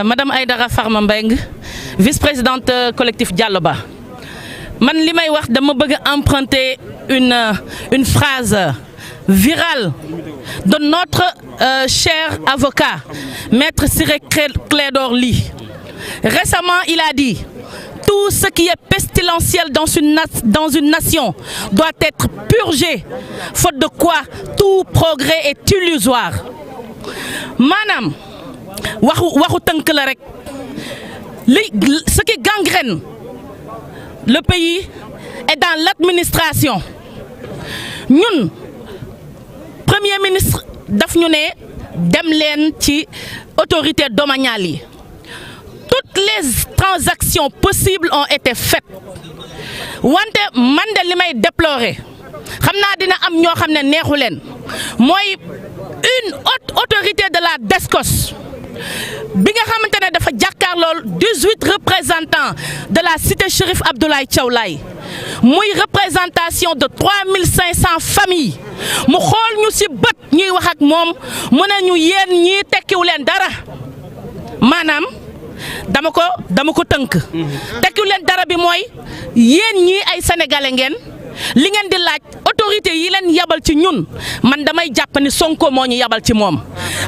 Madame Aïdara Farma Mbengue, vice-présidente collectif Diallo Ba. Man li may wax dama bëgg emprunter une phrase virale de notre cher avocat, Maître Ciré Clédor Ly. Récemment, il a dit: tout ce qui est pestilentiel dans une nation doit être purgé, faute de quoi tout progrès est illusoire. Maanaam waxu tënk la rek ce qui gangrène le pays est dans l'administration. Ñun premier ministre daf ñu ne dem leen ci autorité domaniale yi. Toutes les transactions possibles ont été faites wante man de li may déplorer xam naa dina am ñoo xam ne neexu leen mooy une haute autorité de la DSCOS bi nga xamante ne dafa jàkkaarlool 18 représentants de la cité Chérif Abdoulaye Thiaw Laye muy représentation de 3500 familles mu xool ñu ci bët ñuy wax ak moom mu ne ñu yéen ñii tekkiwu leen dara maanaam dama ko tënk tekkiwu leen dara bi mooy yéen ñii ay sénégalais ngeen li ngeen di laaj autorité yi leen yabal ci ñun man damay jàpp ni Sonko moo ñu yabal ci moom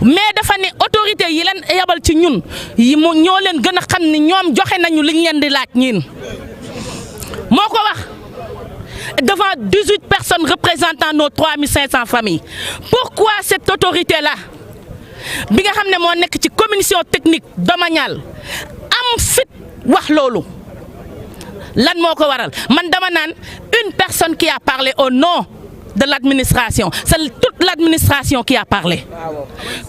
mais dafa ne autorité yi leen yabal ci ñun yi mu ñoo leen gën a xam ni ñoom joxe nañu li ñu leen di laaj ñiin moo ko wax devant 18 personnes représentant nos 3500 familles. Pourquoi cette autorité-là bi nga xam ne moo nekk ci commission technique domaniale am fit wax loolu lan moo ko waral man dama naan une personne qui a parlé au nom de l'administration, c'est toute l'administration qui a parlé.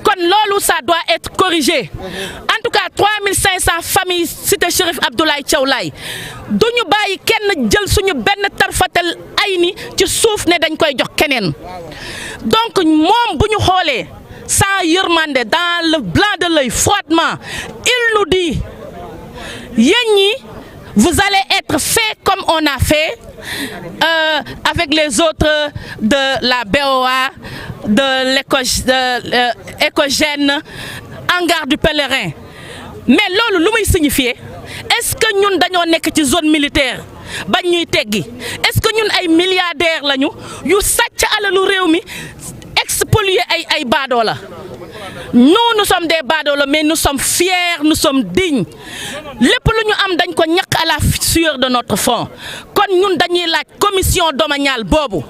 Kon loolu ça doit être corrigé. En tout cas 3500 familles cité Chérif Abdoulaye Thiaw Laye duñu bàyyi kenn jël suñu benn tarfatal ay ni ci suuf ne dañ koy jox keneen. Donc moom bu ñu xoolee sans yërmande dans le blanc de l'œil froidement, il nous dit yéen ñi vous allez être fait comme on a fait avec les autres de la BOA, de l'écogène, hangar du pèlerin. Mais loolu lu muy signifier? Est-ce que ñun dañoo nekk ci zone militaire bañ ñuy teggi? Est-ce que ñun ay milliardaires lañu yu sàcc alalu réew mi expolier ay baadoola? Nous sommes des badoola, mais nous sommes fiers, nous sommes dignes. Lépp lu ñu am dañ ko ñàkk à la sueur de notre front. Kon ñun dañuy laaj commission domaniale boobu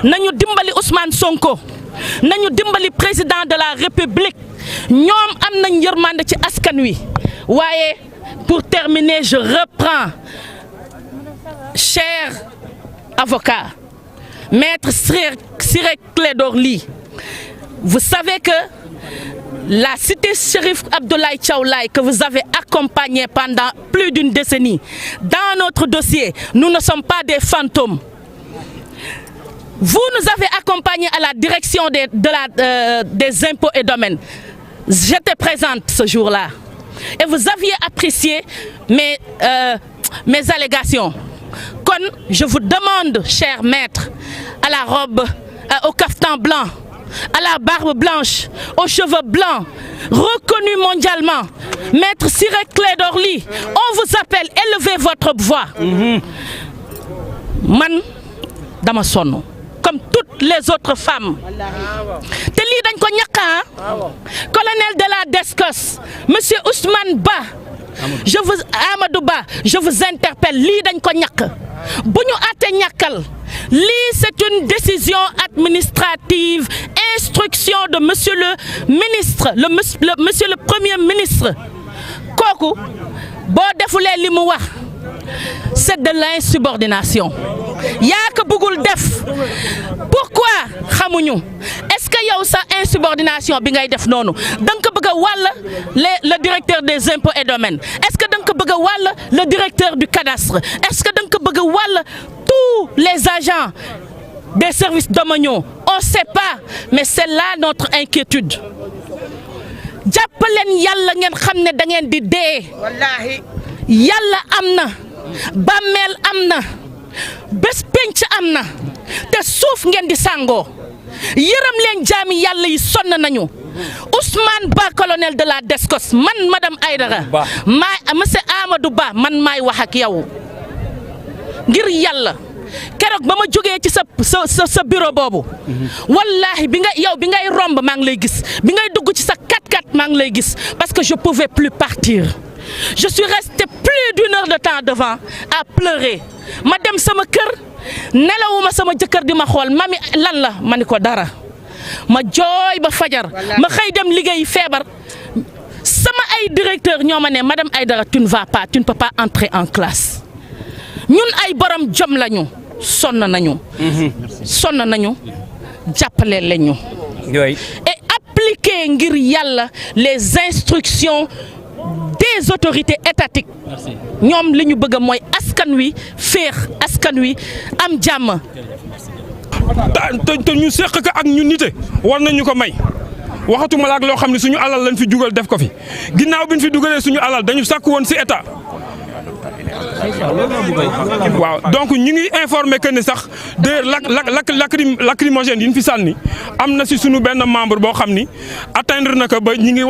nañu dimbali Ousmane Sonko, nañu dimbali président de la République. Ñoom am nañ yërmande ci askan wi. Waaye pour terminer, je reprends, cher avocat, Maître Ciré Clédor Ly. Vous savez que la cité Chérif Abdoulaye Thiaw Laye que vous avez accompagné pendant plus d'une décennie, dans notre dossier, nous ne sommes pas des fantômes. Vous nous avez accompagnés à la direction des impôts et domaines. J'étais présente ce jour-là. Et vous aviez apprécié mes allégations. Comme je vous demande, cher maître, à la robe, au caftan blanc, à la barbe blanche, aux cheveux blancs, reconnu mondialement, Maître Ciré Clédor Ly, on vous appelle, élevez votre voix. Man dama sonn comme toutes les autres femmes. Te lii dañ ko ñàkk. Colonel de la DSCOS, Monsieur Ousmane Ba, Amadou Ba, je vous interpelle, lii dañ ko ñàkk. Bu ñu àtte ñàkkal. Lii c'est une décision administrative, instruction de monsieur le ministre, monsieur le premier ministre. Kooku boo defulee li mu wax c'est de l'insubordination. Yaa ko bëggul def. Pourquoi xamuñu? Est-ce que yow sa insubordination bi ngay def noonu da nga ko bëgg a wàll le directeur des impôts et domaines? Est-ce que da nga ko bëgg a wàll le directeur du cadastre? Est-ce que da nga ko bëgg a wàll tous les agents des services domaniaux? On ne sait pas, mais c'est là notre inquiétude. Jàppaleen Yàlla ngeen xam ne da ngeen di dee. Wallahi. Yàlla am na, bàmmeel am na, bés penc am na, te suuf ngeen di sàngoo. Yërëm leen jaami Yàlla yi sonn nañu. Ousmane Ba colonel de la DSCOS man madame Aïdara monsieur Amadou Ba man maay wax ak yow ngir yàlla keroog ba ma jógee ci sa bureau boobu wallahi bi ngay romb maa ngi lay gis bi ngay dugg ci sa 4x4 maa ngi lay gis parce que je pouvais plus partir je suis restée plus d'1 heure de temps devant à pleurer ma dem sama kër nelawuma sama jëkkër di ma xool mami lan la ma ni ko dara ma jooy ba fajar ma xëy dem liggéey feebar sama ay directeur ñoo ma ne madame Aïdara tu ne vas pas tu ne peux pas entrer en classe ñun ay borom jom lañu sonn nañu jàppale lañu et appliquer ngir yàlla les instructions des autorités étatiques ñoom li ñu bëgg mooy askan wi féex askan wi am jàmm. te ñu seq ko ak ñu nite war nañu ko may waxatuma la ak loo xam ne suñu alal lañ fi jugal def ko fi ginnaaw bi ñu fi dugalee suñu alal dañu sàkk woon ci état. waaw donc ñu ngi informé que ne sax de lacrymogène yi ñu fi sànni am na si sunu benn membre boo xam ni atteindre na ko ba ñi ngi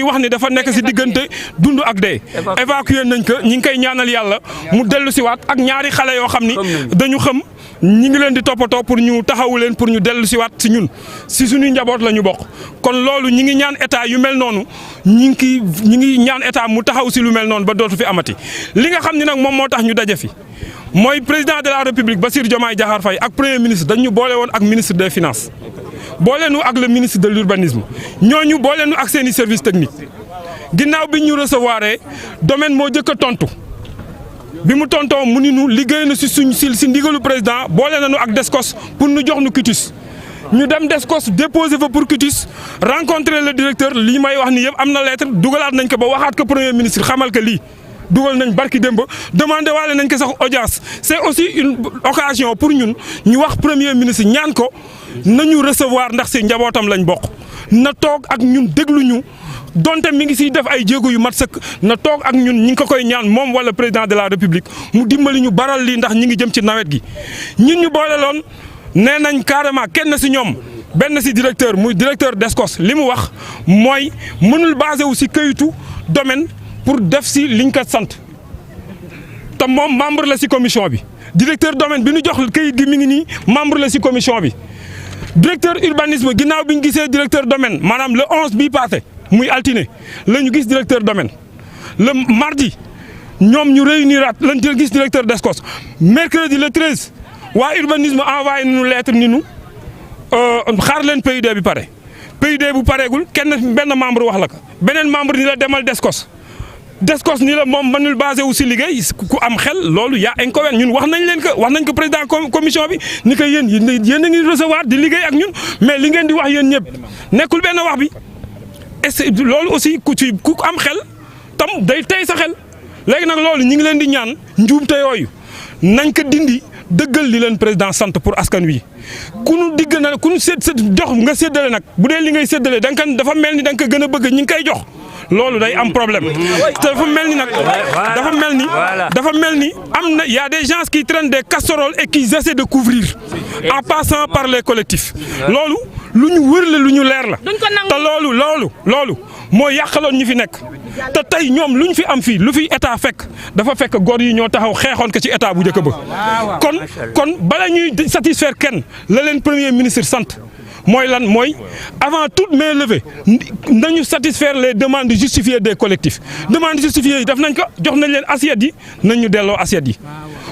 wax ni dafa nekk si diggante dund ak dee. évacué nañ ko ñi ngi koy ñaanal yàlla mu dellu si waat ak ñaari xale yoo xam ni dañu xam ñi ngi leen di toppatoo pour ñu taxawu leen pour ñu dellu si waat si ñun si suñu njaboot la ñu bokk. kon loolu ñi ngi ñaan état yu mel noonu ñi ngi ñaan état mu taxaw si lu mel noonu ba dootu fi amati li nga xam ni nag moom moo tax ñu daje fi mooy président de la république Bassirou Diomaye Diakhar Faye ak premier ministre dañu boole woon ak ministre des finances boole nu ak le ministre de l'urbanisme ñooñu boole nu ak seen i service technique ginnaaw bi ñu recevoir domaine moo jëkk a tontu bi mu tontoo mu ni nu liggéey na si ndigalu président boole nañu ak DSCOS pour nu jox nu quitus ñu dem DSCOS déposer fa pour quitus rencontrer le directeur li may wax ni yëpp am na lettre dugalaat nañ ko ba waxaat ko premier ministre xamal ko lii dugal nañ barki démb demandé waale nañ ko sax audience c'est aussi une occasion pour ñun ñu wax premier ministre ñaan ko nañu recevoir ndax si njabootam lañ bokk na toog ak ñun déglu ñu donte mi ngi siy def ay jéego yu mat sëkk na toog ak ñun ñi ngi ko koy ñaan moom wala président de la république mu dimbali ñu baral lii ndax ñi ngi jëm ci nawet gi ñun ñu boole loon nee nañ carrément kenn si ñoom benn si directeur muy directeur DSCOS li mu wax mooy mënul basé wu si këyitu domaine pour def si liñ ko sant te moom membre la si commission bi directeur domaine bi ñu jox këyit gi mi ngi nii membre la si commission bi directeur urbanisme ginnaaw bi ñu gisee directeur domaine maanaam le 11 bii passé muy altine la ñu gis directeur domaine le mardi ñoom ñu réuniraat lañ gis directeur DSCOS mercredi le 13 waa urbanisme envoyé nañu lettre ni nu xaar leen PUD bi pare PUD bu pareegul benn membre wax la ko beneen membre ni la demal DSCOS ni la moom mënul basé wu si liggéey ku am xel loolu yaa inconvénient ñun wax nañ ko président commission bi ni ko yéen a ngi recevoir di liggéey ak ñun mais li ngeen di wax yéen ñëpp nekkul benn wax bi et loolu aussi ku am xel tam day tey sa xel léegi nag loolu ñi ngi leen di ñaan njuumte yooyu nañ ko dindi dëggal li leen président sant pour askan wi ku nu digg na ku nu jox nga séddale nag bu dee li ngay séddale dafa mel ni da nga ko gën a bëgg ñi ngi koy jox loolu day am problème te dafa mel ni nag dafa mel ni am na y a des gens qui traînent des casseroles et qui essaient de couvrir en passant par les collectifs loolu lu ñu wër la lu ñu leer la te loolu moo yàqaloon ñi fi nekk te tey ñoom lu ñu fi am fii lu fi état fekk dafa fekk góor yi ñoo taxaw xeexoon ko ci état bu njëkk ba kon bala ñuy satisfaire kenn la leen premier ministre sant mooy lan mooy avant toute main levée nañu satisfaire les demandes justifiées des collectifs demandes justifiées yi def nañ ko jox nañ leen assiette yi nañ ñu delloo assiette yi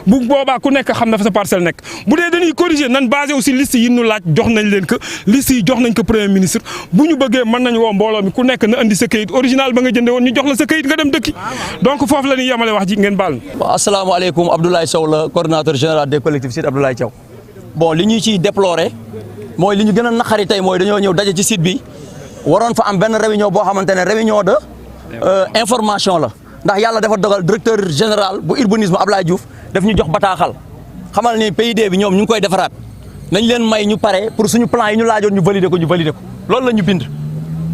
bu boobaa ku nekk xam na fa sa parcelle nekk bu dee dañuy corriger nan basé aussi liste yi ñu laaj jox nañ leen ko liste yi jox nañ ko premier ministre bu ñu bëggee mën nañu woo mbooloo mi ku nekk na andi sa këyit original ba nga jënde woon ñu jox la sa këyit nga dem dëkki donc foofu la ñuy yemale wax ji ngeen baal na. waaw asalaamaaleykum Abdoulaye Sow la coordonnateur général des collectifs Site Abdoulaye Thiaw bon li ñuy ciy déplorer mooy li ñu gën a naqari tey mooy dañoo ñëw daje ci site bi waroon fa am benn réunion boo xamante ne réunion de information la ndax yàlla dafa dogal directeur général bu urbanisme Abdoulaye Diouf daf ñu jox bataaxal xamal ni PUD bi ñoom ñu ngi koy defaraat nañ leen may ñu pare pour suñu plan yi ñu laajoon ñu valider ko loolu la ñu bind.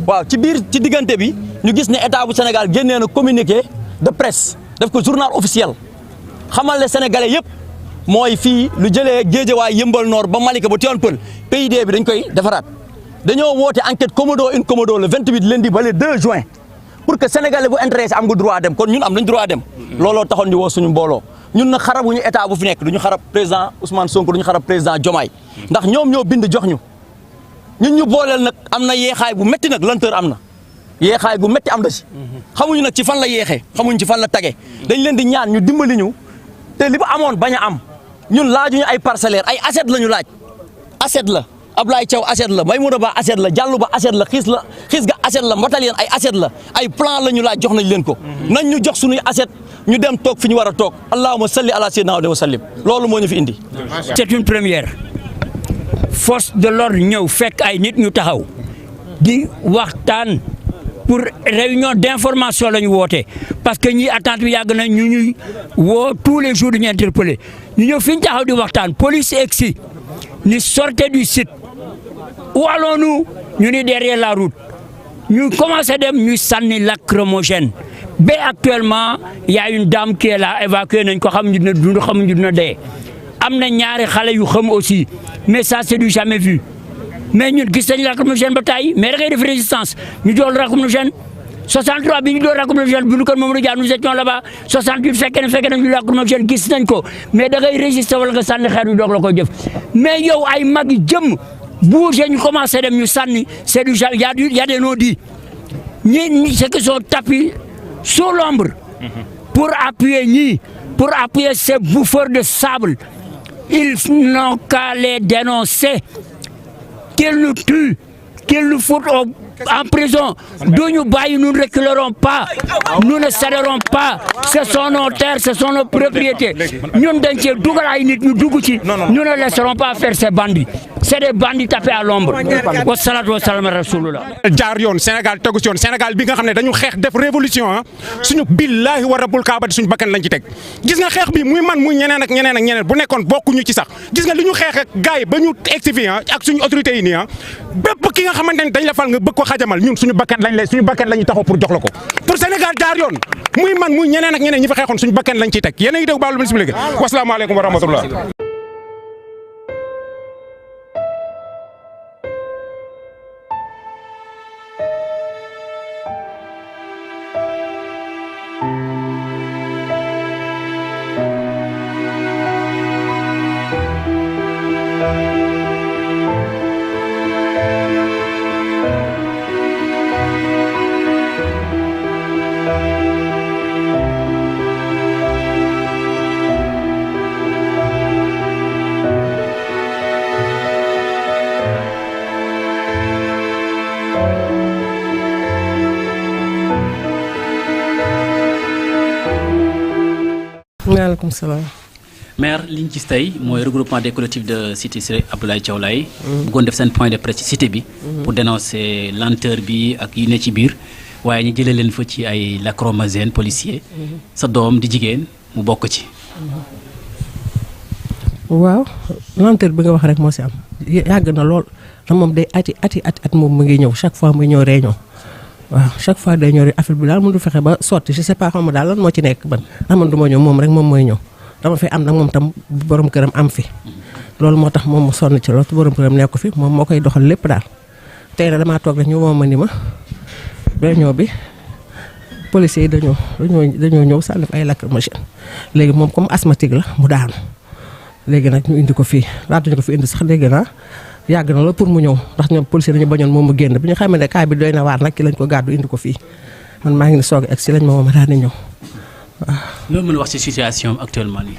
waaw ci diggante bi ñu gis ne état bu Sénégal génnee na communiqué de presse def ko journal officiel xamal ne sénégalais yëpp mooy fii lu jëlee Guédiawaye Yeumbeul Nord ba Malika ba Tivaouane Peulh PUD bi dañ koy defaraat dañoo woote enquête commodo incommodo le 28 lundi ba le 2 juin pour que sénégalais bu intéressé am nga droit dem kon ñun am nañ droit dem looloo taxoon ñu woo suñu mbooloo ñun nag xarabuñu état bu fi nekk duñu xarab président Ousmane Sonko duñu xarab président Diomaye ndax ñoom ñoo bind jox ñu ñun ñu booleel nag am na yeexaay bu métti nag lenteur am na yeexaay gu métti am na si xamuñu nag ci fan la yeexee xamuñu ci fan la tagee dañ leen di ñaan ñu dimbali ñu te li ba amoon bañ a am ñun laajuñu ay parcellaire ay assiette la ñu laaj assiette la Ablaye Thiaw assiette la Maymouna Ba assiette la Diallo Ba assiette la xiis ga assiette la Mbatalien ay assiette la ay plan la ñu laaj jox nañ leen ko nañ ñu jox suñuy assiette ñu dem toog fi ñu war a toog allahumma salli ala sayyidina wa sallim loolu moo ñu fi indi. C'est une première force de l'ordre ñëw fekk ay nit ñu taxaw di waxtaan pour réunion d'information la ñu woote parce que ñi attente bi yàgg na ñu ñuy woo tous les jours ñu interpellé ñu ñëw fi ñu taxaw di waxtaan police egsi ni sortez du site où allons-nous ñu ni derrière la route ñu commencé dem ñu sànni lacrymogène ba actuellement y a une dame qui est là évacuée nañ ko xam ñu dina dund xamuñu dina dee am na ñaari xale yu xam aussi mais ça c'est du jamais vu mais ñun gis nañ lacrymogène ba tey mais da ngay def résistance ñu doon lacrymogène 63 bi ñu doon lacrymogène bi ñu ko Mamadou Dia nous étions là-bas 68 fekkee nañ ñu lacrymogène gis nañ ko mais da ngay résister wala nga sànni xeer yu doog la koy def mais yow ay mag yi jëm bouger ñu commencé dem ñu sànni c'est du jamais y a des non-dits ñi ceux qui sont tapis sous l'ombre pour appuyer ces bouffeurs de sable ils n'ont qu'à les dénoncer qu'ils nous tuent qu'ils nous foutent en prison duñu bàyyi nous ne reculerons pas nous ne céderons pas ce sont nos terres ce sont nos propriétés ñun dañ cee dugal ay nit ñu dugg ci nous ne laisserons pas faire ces bandits c'est des bandits tapés à l'ombre wasalaatu wasalaam rasulullah jaar yoon Sénégal tegu ci yoon Sénégal bi nga xam ne dañu xeex def révolution ah suñu billaahi wa rabbul kaaba suñu bakkan lañ ci teg gis nga xeex bi muy man muy ñeneen ak ñeneen bu nekkoon bokkuñu ci sax gis nga li ñu xeex ak gars yi ba ñu egsi fii ak suñu autorités yi nii ah bépp ki nga xamante ne dañ la fal nga bëgg ko xajamal ñun suñu bakkan lañu taxaw pour jox la ko pour Sénégal jaar yoon muy man muy ñeneen ak ñeneen ñi fa xeexoon suñu bakkan lañ ciy teg yéen a ngi dégg baalu ma expliqué wasalaamaaleykum wa rahmatullah. maaleykum salaam. maire li ñu gis tey mooy regroupement des collectifs de cité Siré Abdoulaye Thiaw Laye bëggoon def seen point de presse ci cité bi pour dénoncer lenteur bi ak yi ne ci biir waaye ñu jëlee leen fa ci ay lacrymogène policier sa doom di jigéen mu bokk ci waaw lenteur bi nga wax rek moo si am yàgg na lool te moom day at moom mu ngi ñëw chaque fois muy ñëw réunion waaw chaque fois day ñëw affaire bi daal mënu fexe ba sotti je sais pas xam daal lan moo ci nekk ban ndax man du ma ñëw moom rek moom mooy ñëw dama fi am nag moom tam borom këram am fi loolu moo tax moom mu sonn ci loolu te borom këram nekk ko fi moom moo koy doxal lépp daal tey nag damaa toog rek ñu woo ma ni ma réunion bi policiers yi dañoo ñëw sànni ay lacrymogène léegi moom comme asthmatique la mu daanu léegi nag ñu indi ko fii laata ñu ko fi indi sax dégg naa yàgg na la pour mu ñëw ndax ñoom policiers dañu bañoon moom mu génn bi ñu xamee ne kaay bi doy na waar nag ki lañ ko gàddu indi ko fii man maa ngi ni soog ak si lañ ma woo ma daal di ñëw waaw. loolu mën a wax ci situation actuellement nii.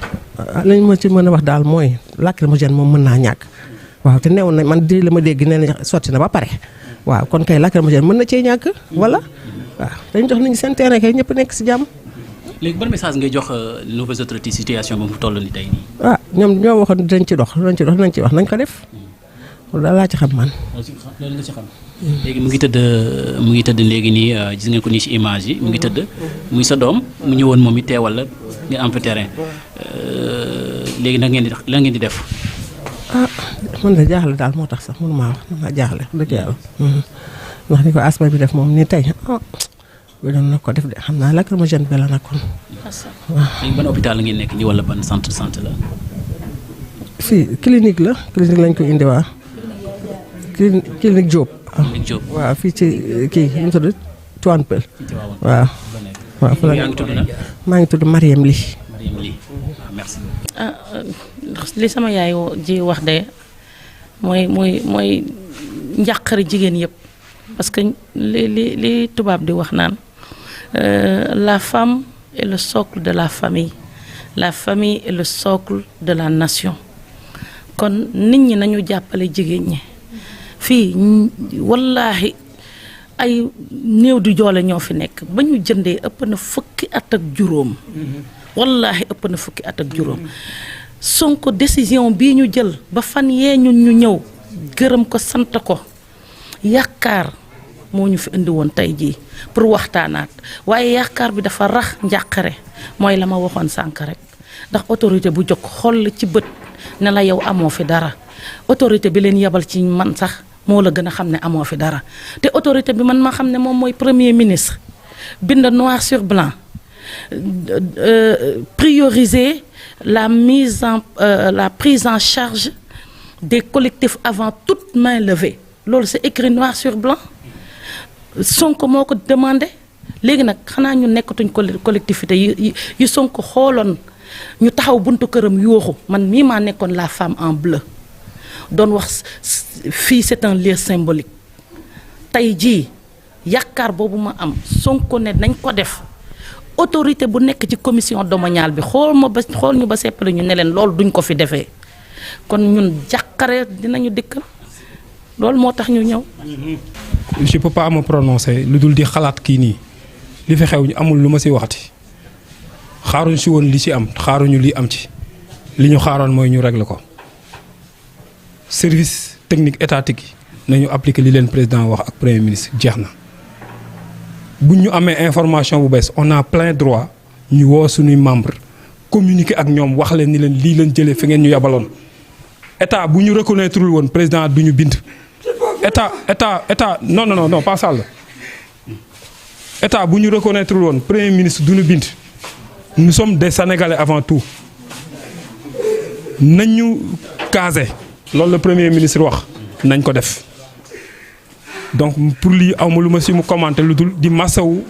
lañ ma ci mën a wax daal mooy lacrymogène moom mën naa ñàkk waaw te neewoon nañ man di la ma dégg nee na sotti na ba pare waaw kon kay lacrymogène mën na cee ñàkk wala waaw dañ jox nañu seen terrain kay ñëpp nekk si jàmm. léegi ban message ngay jox nouvelles autorités situation bi mu toll ni tey nii. ah ñoom ñoo waxoon dañ ci dox nañ ci wax nañ ko def loolu daal laa ci xam man. loolu nga ci xam. léegi mu ngi tëdd léegi nii gis ngeen ko nii ci image yi mu ngi tëdd muy sa doom mu ñëwoon moom it teewal la ngeen am fa terrain léegi nag lan ngeen di def. ah man de jaaxle daal moo tax sax mënu maa wax man maa jaaxle dëgg yàlla ndax ni ko asma bi def moom nii tey bi doon na ko def de xam naa lacrymogène bi la nekkoon. waaw léegi ban hôpital la ngeen nekk nii wala ban centre santé la. fii clinique lañ ko indi waa clinique Diop. Diop waaw fii ci kii nu mu tudd Tivaouane Peulh. waaw. waaw fa la maa ngi tudd Mariam Ly. merci. li sama yaay ji wax de mooy njàqare jigéen yëpp parce que li tubaab di wax naan la femme est le socle de la famille est le socle de la nation kon nit ñi nañu jàppale jigéen ñi fii wallaahi ay néew di joole ñoo fi nekk ba ñu jëndee ëpp na fukki at ak juróom wallaahi ëpp na fukki at ak juróom Sonko décision bii ñu jël ba fan yee ñun ñu ñëw gërëm ko sant ko yaakaar moo ñu fi indi woon tey jii pour waxtaanaat waaye yaakaar bi dafa rax njàqare mooy la ma waxoon sànk rek ndax autorité bu jóg xool ci bët ne la yow amoo fi dara autorité bi leen yebal ci man sax moo la gën a xam ne amoo fi dara te autorité bi man ma xam ne moom mooy premier ministre bind noir sur blanc prioriser la prise en charge des collectifs avant toute main levée loolu c'est écrit noir sur blanc Sonko moo ko demandé léegi nag xanaa ñu nekkatuñ collectivité yi Sonko xooloon ñu taxaw buntu këram yooxu man mii maa nekkoon la femme en bleu doon wax fii c'est un lieu symbolique tey jii yaakaar boobu ma am Sonko ne nañ ko def autorité bu nekk ci commission domaniale bi xool ñu ba seppale ñu ne leen loolu duñ ko fi defee kon ñun jàqare dinañu dikkal loolu moo tax ñu ñëw. je peux pas me prononcer lu dul di xalaat kii nii li fi xew ñu amul lu ma si waxati xaaruñ si woon li ci am xaaruñu li am ci li ñu xaaroon mooy ñu régler ko service technique étatique yi nañu appliquer li leen président wax ak premier ministre jeex na buñ ñu amee information bu bees on a plein droit ñu woo suñuy membre communiquer ak ñoom wax leen ni leen lii leen jëlee fi ngeen ñu yabaloon état bu ñu reconnaître woon président du ñu bind. état non pas ça la état bu ñu reconnaître woon premier ministre du ñu bind nous sommes des Sénégalais avant tout nañ ñu casé loolu la premier ministre wax nañ ko def donc pour lii awma lu ma si mu commenté lu dul di massawu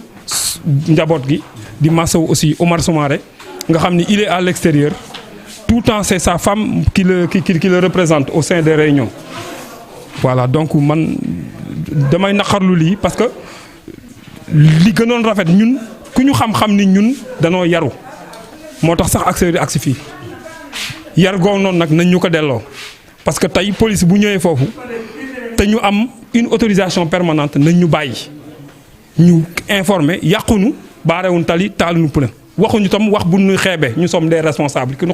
njaboot gi di massawu aussi Omar Soumaré nga xam ni il est à l'extérieur tout le temps c'est sa femme qui le représente au sein des réunions voilà donc man damay naqarlu lii parce que li gënoon rafet ñun ku ñu xam-xam ni ñun danoo yaru moo tax sax accès di agsi fii yar googu noonu nag nañ ñu ko delloo parce que tey police bu ñëwee foofu te ñu am une autorisation permanente nañ ñu bàyyi ñu informer yàqunu baarewun tali taaluñu pneu waxuñu tam wax bu ñuy xeebee ñu sommes des responsables ki ñu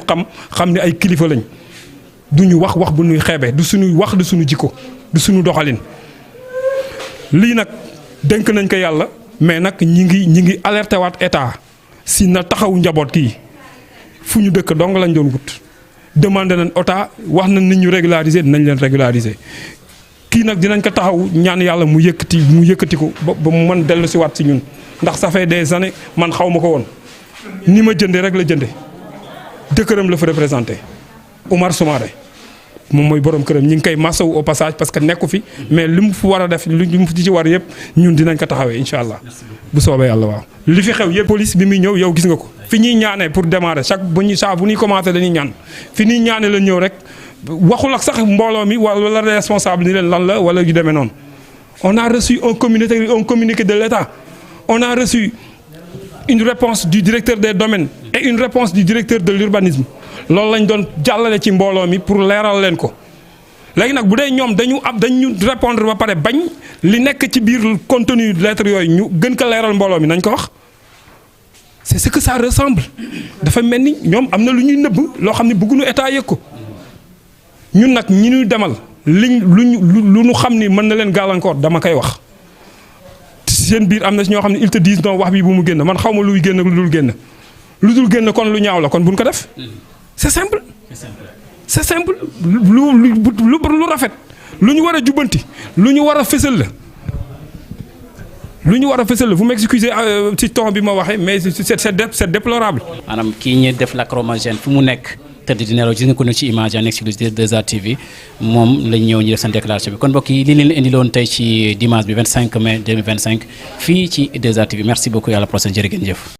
xam ni ay kilifa lañ du ñu wax bu ñuy xeebee du suñuy wax du suñu jikko du suñu doxalin lii nag dénk nañ ko yàlla mais nag ñi ngi alerté waat état si na taxawu njaboot kii fu ñu dëkk dong lañ doon wut demandé nañ état wax nañ nit ñu régulariser dinañ leen régulariser kii nag dinañ ko taxaw ñaan yàlla mu yëkkati ko ba mu mën dellu si waat si ñun ndax ça fait des années man xaw ma ko woon ni ma jëndee rek la jënde jëkkëram la fa représenté Omar Soumaré moom mooy borom këram ñi ngi koy masawu au passage parce que nekku fi mais li mu fi war a def li mu fi ci war yëpp ñun dinañ ko taxawee incha allah bu soobee yàlla waaw. li fi xew yëpp police bi muy ñëw yow gis nga ko fi ñuy ñaanee pour démarrer bu ñuy commencé dañuy ñaan fi ñuy ñaanee la ñëw rek waxul ak sax mbooloo mi wala responsable ni leen lan la wala yu demee noonu. On a reçu un communiqué de l'État on a reçu une réponse du directeur des domaines et une réponse du directeur de l'urbanisme loolu lañ doon jàllale ci mbooloo mi pour leeral leen ko léegi nag bu dee ñoom dañu répondre ba pare bañ li nekk ci biir contenu lettre yooyu ñu gën ko leeral mbooloo mi nañ ko wax c'est ce que ça ressemble dafa mel ni ñoom am na lu ñuy nëbb loo xam ne bëgguñu état yëg ko ñun nag ñi ñuy demal lu ñu xam ni mën na leen gàllankoor dama koy wax seen biir am na si ñoo xam ne ils te disent non wax bi bu mu génn man xaw ma luy génn lu dul génn kon lu ñaaw la kon buñ ko def c'est simple lu rafet lu ñu war a jubbanti lu ñu war a fësal la vous m'excusez ci ton bi ma waxee mais c'est déplorable. maanaam kii ñuy def lacrymogène fu mu nekk tëdd di nelaw gis nga ko ne ci image en exclusivité 2A TV moom lañ ñëw ñu def seen déclaration bi kon mbokk yi li leen indiloon tey ci dimanche bi 25 mai 2025 fii ci 2A TV merci beaucoup et à la prochaine jërë ngeen jëf.